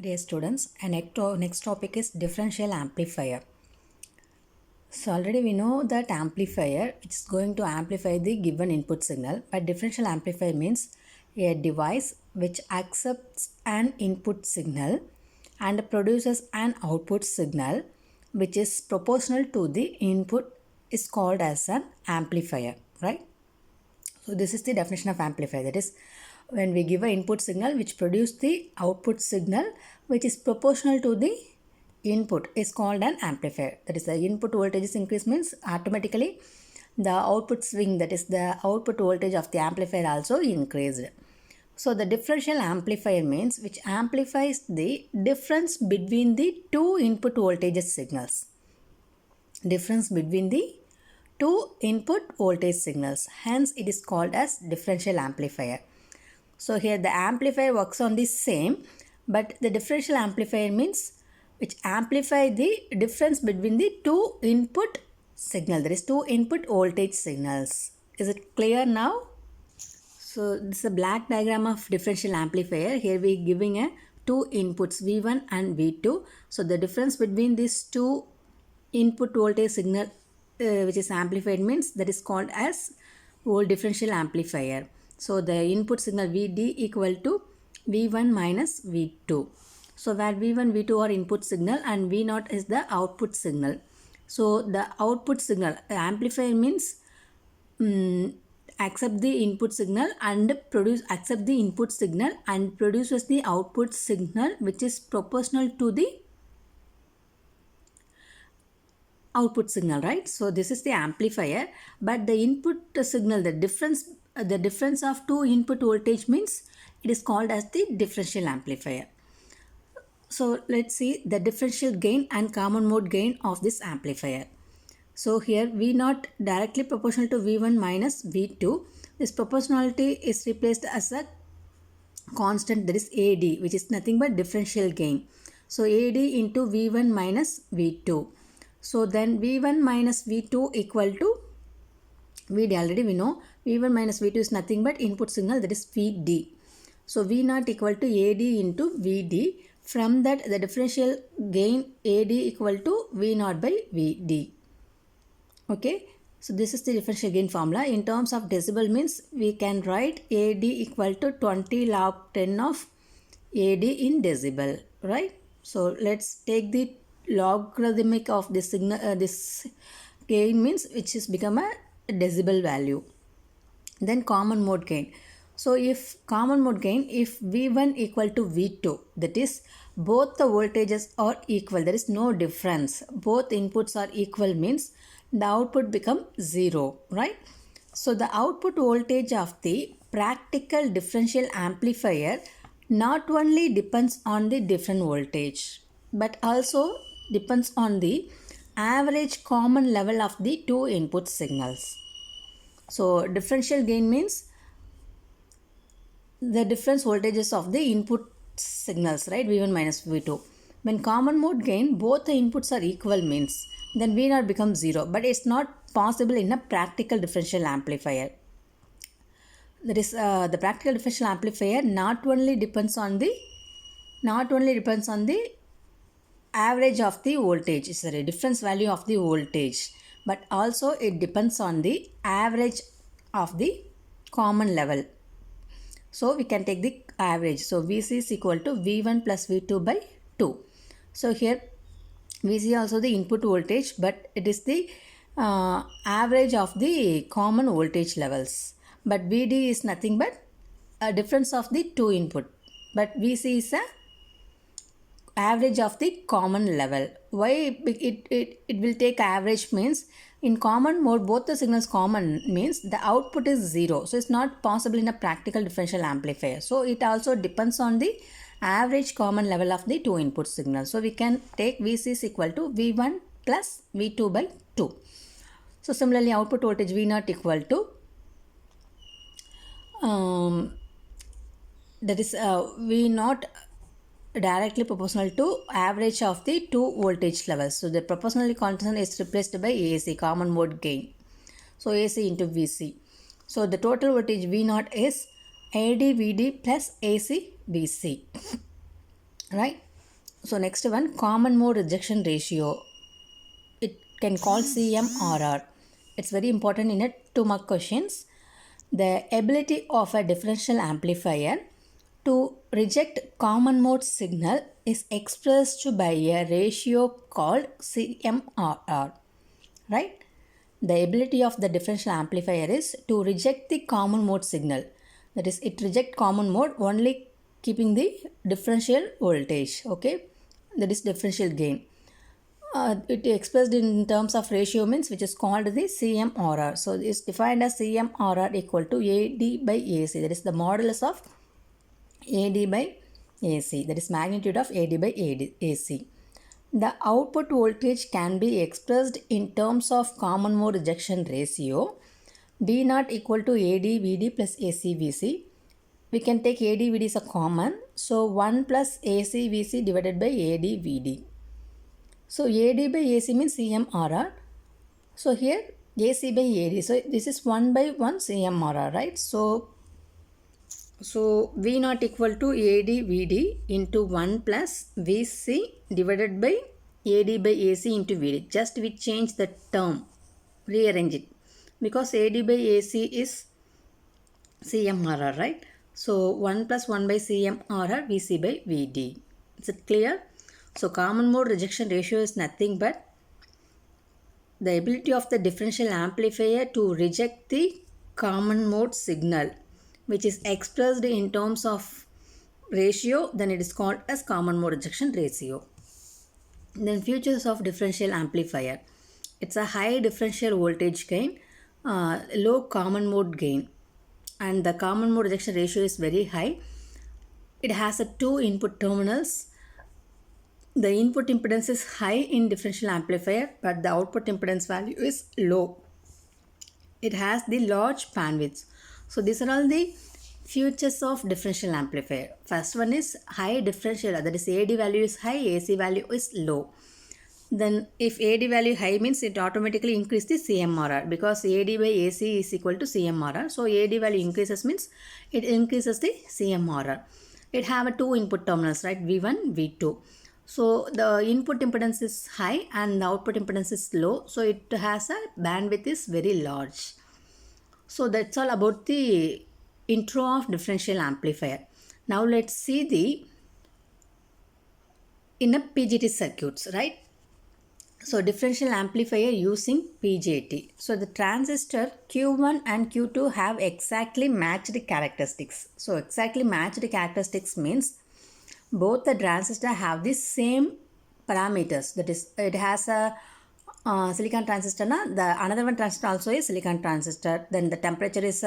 Dear students, and next topic is differential amplifier. So already we know that amplifier is going to amplify the given input signal, but differential amplifier means a device which accepts an input signal and produces an output signal which is proportional to the input is called as an amplifier, right? So this is the definition of amplifier. That is, when we give an input signal which produce the output signal which is proportional to the input is called an amplifier. That is, the input voltage is increase means automatically the output swing, that is the output voltage of the amplifier also increased. So the differential amplifier means which amplifies the difference between the two input voltage signals. Difference between the two input voltage signals. Hence, it is called as differential amplifier. So here the amplifier works on the same, but the differential amplifier means which amplify the difference between the two input signal. There is two input voltage signals. Is it clear now? So this is a black diagram of differential amplifier. Here we are giving a two inputs V1 and V2. So the difference between these two input voltage signal which is amplified means that is called as differential amplifier. So the input signal Vd equal to V1 minus V2. So where V1, V2 are input signal and V0 is the output signal. So the output signal amplifier means accept the input signal and accept the input signal and produces the output signal which is proportional to the output signal, right? So this is the amplifier, but the input signal, the difference of two input voltage means it is called as the differential amplifier. So let's see the differential gain and common mode gain of this amplifier. So here V0 directly proportional to V1 minus V2. This proportionality is replaced as a constant, that is AD, which is nothing but differential gain. So AD into V1 minus V2. So then V1 minus V2 equal to VD. Already we know V1 minus V2 is nothing but input signal, that is VD. So V0 equal to AD into VD. From that the differential gain AD equal to V0 by VD. Okay. So this is the differential gain formula. In terms of decibel means we can write AD equal to 20 log 10 of AD in decibel, right? So let's take the logarithmic of this signal, this gain means which is become a decibel value. Then common mode gain. So if common mode gain, if V1 equal to V2, that is both the voltages are equal, there is no difference, both inputs are equal means the output become 0, right? So the output voltage of the practical differential amplifier not only depends on the different voltage but also depends on the average common level of the two input signals. So differential gain means the difference voltages of the input signals, right? V1 minus V2. When common mode gain, both the inputs are equal means then V0 becomes 0, but it's not possible in a practical differential amplifier. That is, the practical differential amplifier not only depends on the average of the voltage, sorry, difference value of the voltage, but also it depends on the average of the common level. So we can take the average. So Vc is equal to V1 plus V2 by 2. So here Vc also the input voltage, but it is the average of the common voltage levels. But Vd is nothing but a difference of the two input. But Vc is a average of the common level. Why it will take average means in common mode both the signals common means the output is 0. So it's not possible in a practical differential amplifier. So it also depends on the average common level of the two input signals. So we can take Vc is equal to V1 plus V2 by 2. So similarly output voltage V0 equal to that is V0 directly proportional to average of the two voltage levels. So the proportionality constant is replaced by AC, common mode gain. So AC into Vc. So the total voltage V0 is AD Vd plus AC Vc. right? So next one, common mode rejection ratio. It can call CMRR. It's very important in a 2 mark questions. The ability of a differential amplifier to reject common mode signal is expressed by a ratio called CMRR, right? The ability of the differential amplifier is to reject the common mode signal. That is, it reject common mode only keeping the differential voltage, okay? That is differential gain. It expressed in terms of ratio means which is called the CMRR. So it's defined as CMRR equal to AD by AC. That is the modulus of AD by AC. That is magnitude of AD by AC. The output voltage can be expressed in terms of common mode rejection ratio. D naught equal to AD VD plus AC VC. We can take AD VD as a common. So 1 plus AC VC divided by AD VD. So AD by AC means CMRR. So here AC by AD. So this is 1 by 1 CMRR, right? So V naught equal to AD VD into 1 plus VC divided by AD by AC into VD. Just we change the term, rearrange it. Because AD by AC is CMRR, right? So 1 plus 1 by CMRR, VC by VD. Is it clear? So common mode rejection ratio is nothing but the ability of the differential amplifier to reject the common mode signal, which is expressed in terms of ratio, then it is called as common mode rejection ratio. Then features of differential amplifier. It's a high differential voltage gain, low common mode gain, and the common mode rejection ratio is very high. It has a 2 input terminals. The input impedance is high in differential amplifier, but the output impedance value is low. It has the large bandwidth. So these are all the features of differential amplifier. First one is high differential, that is AD value is high, AC value is low. Then if AD value high means it automatically increases the CMRR because AD by AC is equal to CMRR. So AD value increases means it increases the CMRR. It have a 2 input terminals, right? V1, V2. So the input impedance is high and the output impedance is low. So it has a bandwidth is very large. So that's all about the intro of differential amplifier. Now let's see the in a PGT circuits, right? So differential amplifier using PGT. So the transistor Q1 and Q2 have exactly matched characteristics. So exactly matched characteristics means both the transistor have the same parameters. That is, it has a silicon transistor. The another one transistor also is silicon transistor. Then the temperature is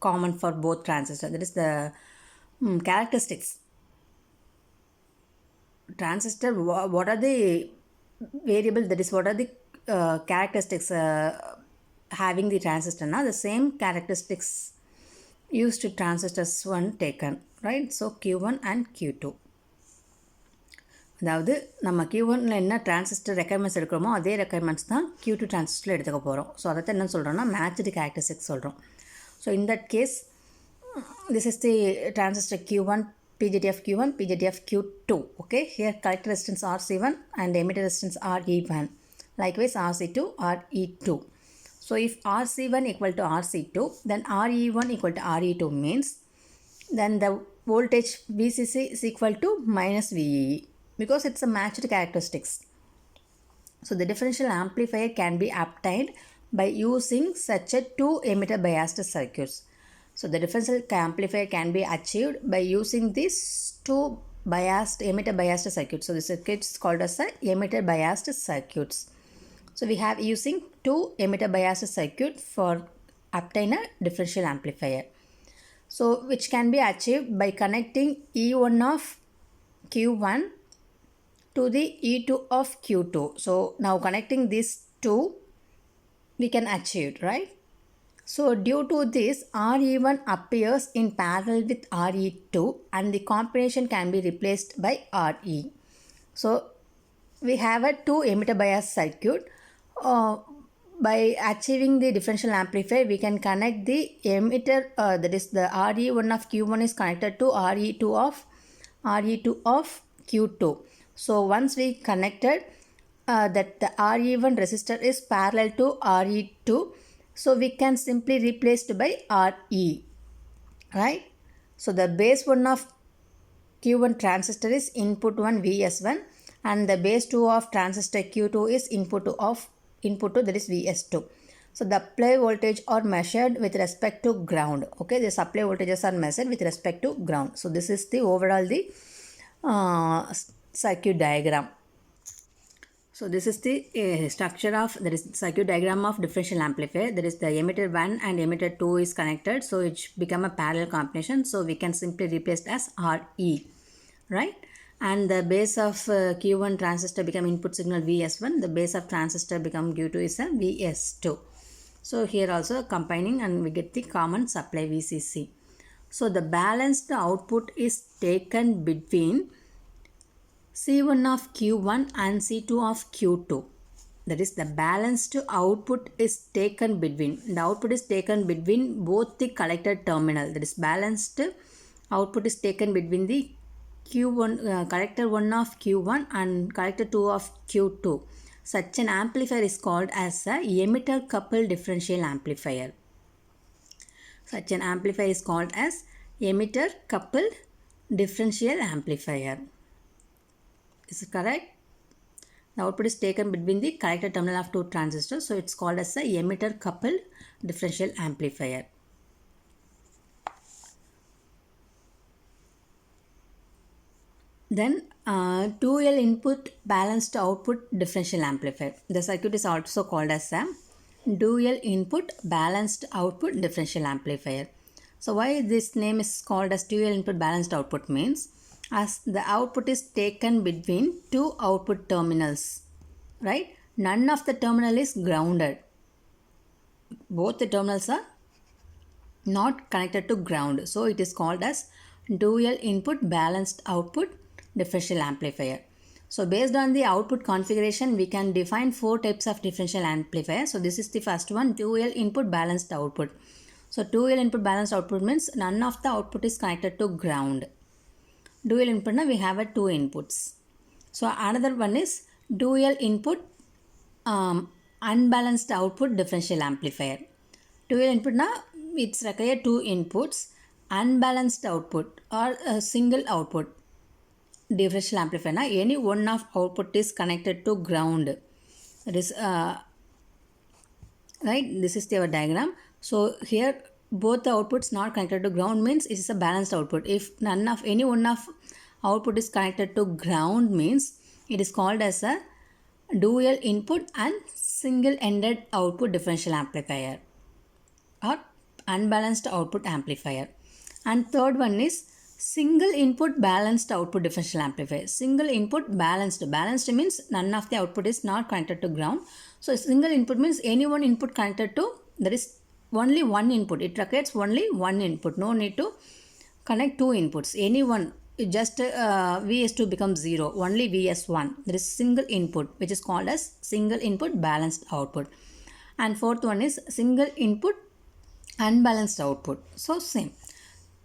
common for both transistors. That is the characteristics. Transistor, what are the variable, that is what are the characteristics having the transistor. Now the same characteristics used to transistors one taken, right? So Q1 and Q2. அதாவது நம்ம Q1ல என்ன transistor requirements எடுக்கிறோமோ அதே requirements தான் Q2 டிரான்சிஸ்டரில் எடுத்துக்க போகிறோம். So அதை என்ன சொல்கிறோம்னா மேட்ச்டு கேரக்டரிஸ்டிக்ஸ் சொல்கிறோம். So in that case this is the transistor Q1, PGT of Q1, PGT of Q2. Okay, here collector resistance RC1 and emitter resistance RE1. Likewise RC2, RE2. So if RC1 equal to RC2, then RE1 equal to RE2 means then the voltage VCC is equal to minus VEE because it's a matched characteristics. So the differential amplifier can be obtained by using such a 2 emitter biased circuits. So the differential amplifier can be achieved by using these 2 emitter biased circuits. So the circuit is called as a emitter biased circuits. So we have using 2 emitter biased circuit for obtain a differential amplifier. So which can be achieved by connecting E1 of Q1 to the E2 of Q2. So now connecting these two we can achieve, right? So due to this, RE1 appears in parallel with RE2 and the combination can be replaced by RE. So we have a 2 emitter bias circuit. By achieving the differential amplifier, we can connect the emitter, that is the RE1 of Q1 is connected to RE2 of Re2 of Q2. So once we connected that the Re1 resistor is parallel to Re2, so we can simply replace it by Re, right? So the base 1 of Q1 transistor is input 1 Vs1 and the base 2 of transistor Q2 is input 2 that is Vs2. So the supply voltage are measured with respect to ground. Okay, the supply voltages are measured with respect to ground. So this is the overall the circuit diagram. So this is the structure of, there is circuit diagram of differential amplifier. There is the emitter 1 and emitter 2 is connected. So it become a parallel combination. So we can simply replace it as Re, right? And the base of Q1 transistor become input signal Vs1. The base of transistor become Q2 is a Vs2. So here also combining and we get the common supply VCC. So the balanced output is taken between C1 of Q1 and C2 of Q2. That is, the balanced output is taken between. The output is taken between both the collector terminal. That is, balanced output is taken between the Q1 collector 1 of Q1 and collector 2 of Q2. Such an amplifier is called as a emitter coupled differential amplifier. Such an amplifier is called as emitter coupled differential amplifier. Is it correct? The output is taken between the collector terminal of two transistors. So it's called as a emitter coupled differential amplifier. Then 2L input balanced output differential amplifier. The circuit is also called as a dual input balanced output differential amplifier. So why this name is called as dual input balanced output means, as the output is taken between two output terminals, right? None of the terminal is grounded. Both the terminals are not connected to ground. So it is called as dual input balanced output differential amplifier. So based on the output configuration, we can define 4 types of differential amplifier. So this is the first one, dual input balanced output. So dual input balanced output means none of the output is connected to ground. Dual input na we have 2 inputs. So another one is dual input unbalanced output differential amplifier. Dual input na it's require 2 inputs, unbalanced output or a single output differential amplifier na any one of output is connected to ground. That is right, this is our diagram. So here both the outputs not connected to ground means it is a balanced output. If none of any one of output is connected to ground means it is called as a dual input and single ended output differential amplifier or unbalanced output amplifier. And third one is single input balanced output differential amplifier. Single input balanced. Balanced means none of the output is not connected to ground. So single input means any one input connected to, there is only one input. It requires only one input. No need to connect 2 inputs. Any one, it just Vs2 becomes 0. Only Vs1. There is single input which is called as single input balanced output. And fourth one is single input unbalanced output. So same.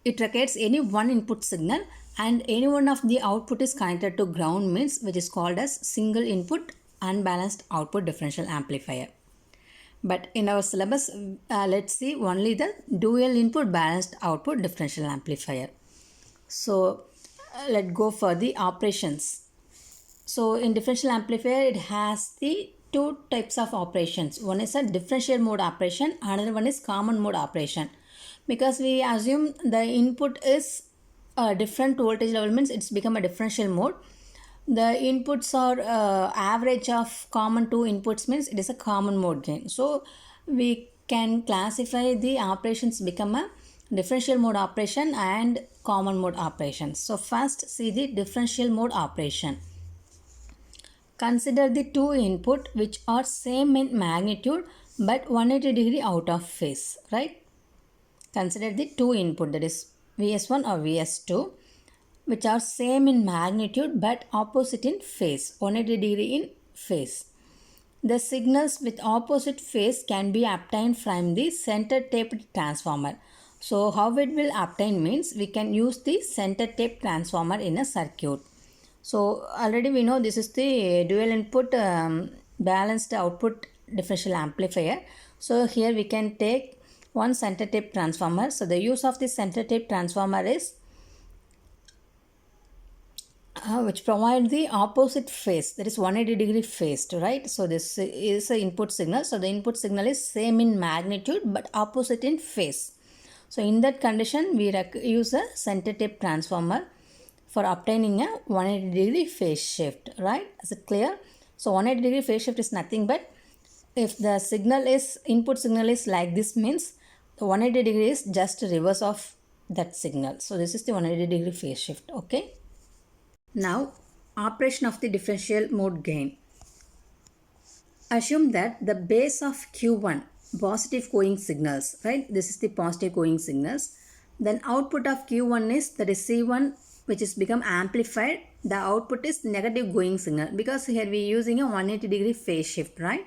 It requires any one input signal and any one of the output is connected to ground means which is called as single input unbalanced output differential amplifier. But in our syllabus, let's see only the dual input balanced output differential amplifier. So let's go for the operations. So in differential amplifier, it has the 2 types of operations. One is a differential mode operation, another one is common mode operation. Because we assume the input is a different voltage level means it's become a differential mode. The inputs are average of common 2 inputs means it is a common mode gain. So we can classify the operations become a differential mode operation and common mode operations. So first see the differential mode operation. Consider the 2 input which are same in magnitude but 180 degree out of phase, right? Consider the 2 input, that is Vs1 or Vs2, which are same in magnitude but opposite in phase, 180 degree in phase. The signals with opposite phase can be obtained from the center taped transformer. So how it will obtain means we can use the center tape transformer in a circuit. So already we know this is the dual input balanced output differential amplifier. So here we can take one center tape transformer. So the use of this center tape transformer is which provide the opposite phase, that is 180-degree phased, right? So this is the input signal. So the input signal is same in magnitude but opposite in phase. So in that condition we use a center tape transformer for obtaining a 180-degree phase shift, right? Is it clear? So 180-degree phase shift is nothing but if the signal is input signal is like this, means the 180 degree is just reverse of that signal. So this is the 180-degree phase shift. Okay. Now, operation of the differential mode gain. Assume that the base of Q1 positive going signals, right? This is the positive going signals. Then output of Q1 is, that is C1, which is become amplified. The output is negative going signal because here we are using a 180-degree phase shift, right?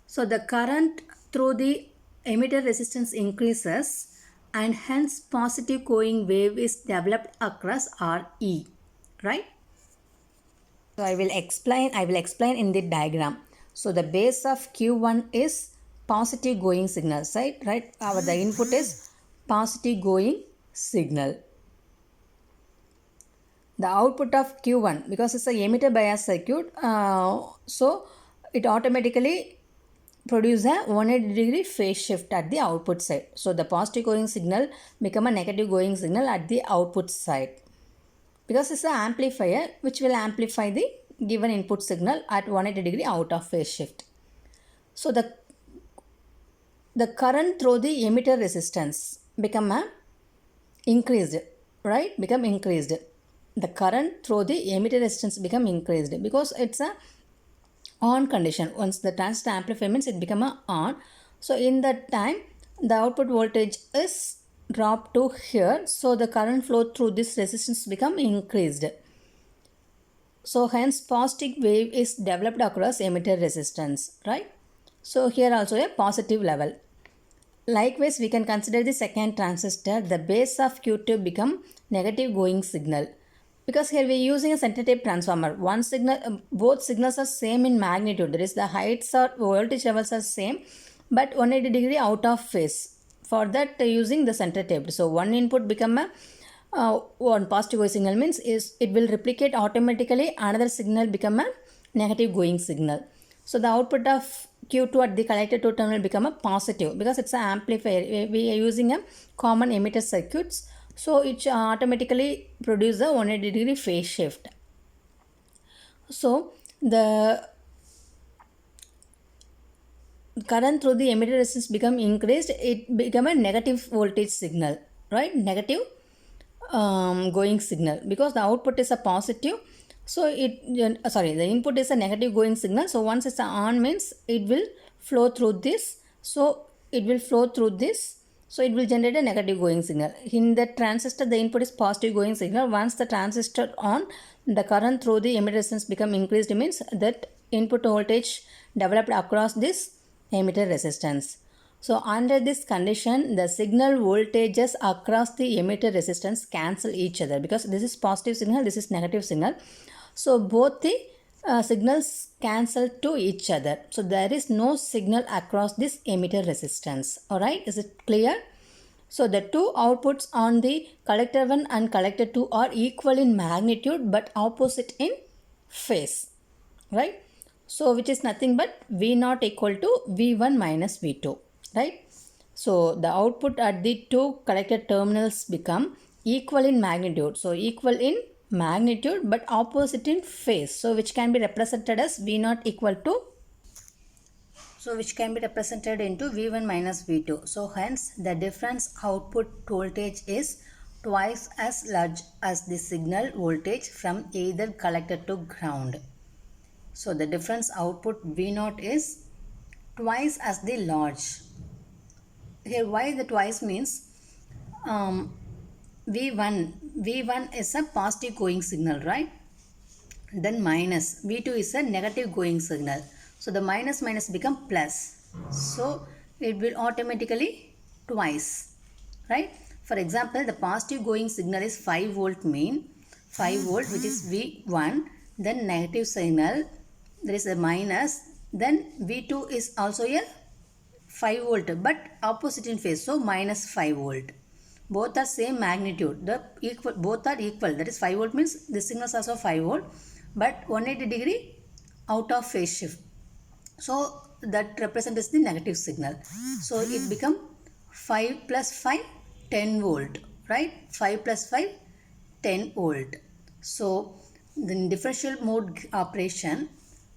So the current through the emitter resistance increases and hence positive going wave is developed across RE. Right? So I will explain in the diagram. So the base of Q1 is positive going signal side, right? The input is positive going signal. The output of Q1, because it's a emitter bias circuit, so it automatically produce a 180-degree phase shift at the output side. So the positive going signal become a negative going signal at the output side, because it's an amplifier which will amplify the given input signal at 180-degree out of phase shift. So the current through the emitter resistance become increased, right? Become increased. The current through the emitter resistance become increased because it's a on condition. Once the transistor amplifier means it become a on. So in that time the output voltage is drop to here, so the current flow through this resistance become increased. So hence positive wave is developed across emitter resistance, right? So here also a positive level. Likewise we can consider the second transistor. The base of Q2 become negative going signal, because here we are using a center tape transformer. One signal, both signals are same in magnitude, that is the heights or voltage levels are same but 180-degree out of phase. For that using the center tape. So one input become a one positive going signal, means is it will replicate automatically another signal become a negative going signal. So the output of Q2 at the collector 2 terminal become a positive because it's an amplifier. We are using a common emitter circuits. So it automatically produce a 180-degree phase shift. So the current through the emitter resistance become increased, it become a negative voltage signal, right? Negative going signal, because the output is a positive. So the input is a negative going signal. So once it's on, means it will flow through this. So it will flow through this. So it will generate a negative going signal. In the transistor, the input is positive going signal. Once the transistor on, the current through the emitter resistance become increased, means that input voltage developed across this emitter resistance. So under this condition, the signal voltages across the emitter resistance cancel each other, because this is positive signal, this is negative signal. So both the signals cancel to each other. So there is no signal across this emitter resistance. Alright, is it clear? So the two outputs on the collector 1 and collector 2 are equal in magnitude but opposite in phase. Right? So which is nothing but V0 equal to V1 minus V2. Right? So the output at the two collector terminals become equal in magnitude. So equal in magnitude but opposite in phase. So which can be represented as V0 equal to, so which can be represented into V1 minus V2. So hence the difference output voltage is twice as large as the signal voltage from either collector to ground. So the difference output V0 is twice as the large. Here why the twice means V1 is a positive going signal, right? Then minus V2 is a negative going signal. So the minus minus become plus. So it will automatically twice, right? For example, the positive going signal is 5 volt mean 5 volt, which is V1, then negative signal, there is a minus, then V2 is also a 5 volt but opposite in phase, so minus 5 volt. Both are same magnitude, the equal, both are equal, that is 5 volt means this signal is also 5 volt but 180 degree out of phase shift. So that represents the negative signal. So it become 5 plus 5, 10 volt, right? 5 plus 5, 10 volt. So the differential mode operation,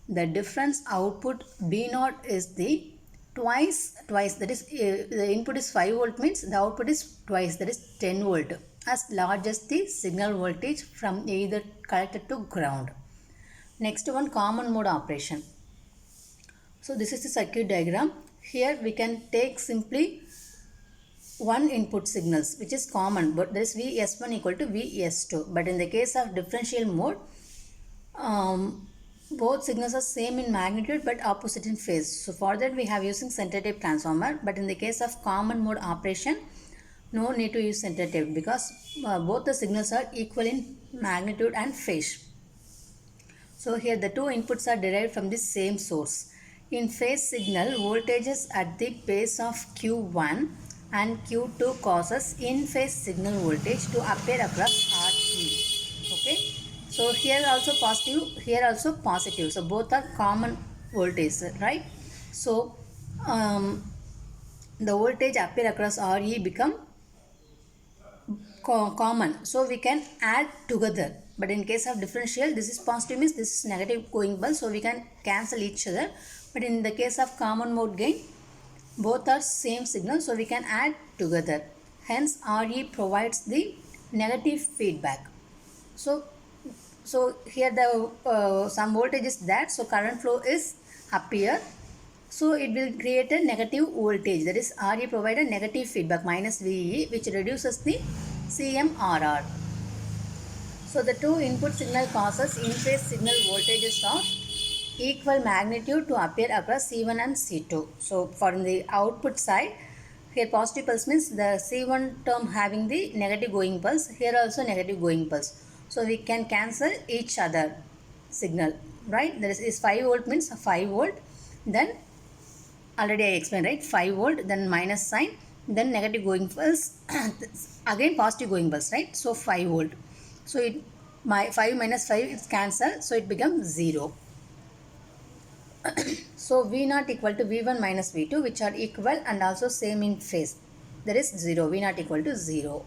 the difference output B naught is the twice, that is the input is 5 volt means the output is twice, that is 10 volt, as large as the signal voltage from either connected to ground. Next one, common mode operation. So this is the circuit diagram. Here we can take simply one input signals which is common, but this Vs1 equal to Vs2. But in the case of differential mode, both signals are same in magnitude but opposite in phase. So for that we have using center tape transformer. But in the case of common mode operation, no need to use center tape because both the signals are equal in magnitude and phase. So here the two inputs are derived from the same source. In phase signal, voltages at the base of Q1 and Q2 causes in phase signal voltage to appear across RE. Okay. So here also positive, here also positive. So both are common voltage, right? So the voltage appear across RE become common, so we can add together. But in case of differential, this is positive means this is negative going pulse, so we can cancel each other. But in the case of common mode gain, both are same signal, so we can add together. Hence RE provides the negative feedback. So here the some voltage is that, so current flow is appear, so it will create a negative voltage, that is RE provide a negative feedback minus VE, which reduces the CMRR. So the two input signal causes in phase signal voltages of equal magnitude to appear across C1 and C2. So for the output side, here positive pulse means the C1 term having the negative going pulse, here also negative going pulse. So we can cancel each other signal, right? There is 5 volt means 5 volt, then already I explained, right? 5 volt, then minus sign, then negative going pulse, again positive going pulse, right? So 5 volt. So my 5 minus 5 is cancelled, so it becomes 0. So V0 equal to V1 minus V2, which are equal and also same in phase. There is 0, V0 equal to 0.